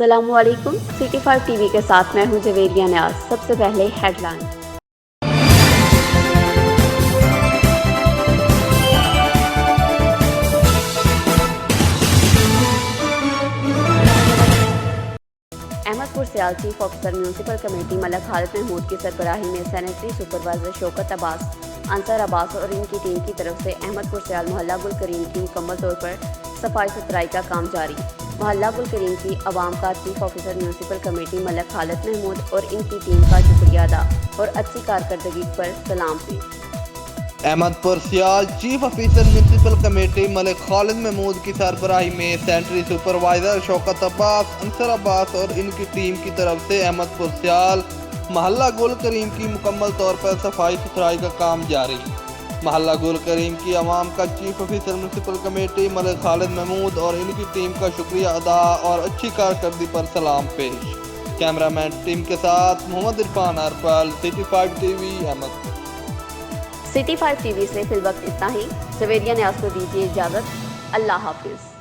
अस्सलामुअलैकुम। City 5 TV के साथ मैं हूं जवेरिया न्याज। सबसे पहले headline. Ahmadpur Sial chief officer municipal committee Malik Khalid Mahmood की सरबराही में सैनिटरी सुपरवाइजर शौकत अब्बास, अंसर अब्बास और इनकी टीम की तरफ से अहमदपुर सियाल मोहल्ला गुल करीम की मुकम्मल तौर पर सफाई सुथराई का काम जारी। मोहल्ला गुल करीम की आवाम का chief officer municipal committee Malik Khalid Mahmood और इनकी टीम का शुक्रिया अदा और अच्छी कारकर्दगी पर सलाम पेश। Ahmadpur Sial chief officer municipal committee Malik Khalid Mahmood की सरबराही में सैनिटरी सुपरवाइजर शौकत अब्बास, अंसर अब्बास और इनकी टीम की तरफ से अहमदपुर सियाल मोहल्ला गुल करीम की मुकम्मल तौर पर सफाई सुथराई का काम जारी। मोहल्ला गुल करीम की आवाम का chief officer municipal committee Malik Khalid Mahmood और इनकी टीम का शुक्रिया अदा और अच्छी कारकर्दगी पर सलाम पेश। कैमरामैन टीम के साथ Mohammad Irfan Arfal, city 5 TV Ahmadpur. City 5 TV से फिलवक्त इतना ही। जवेरिया न्याज को दीजिए इजाज़त। अल्लाह हाफिज़।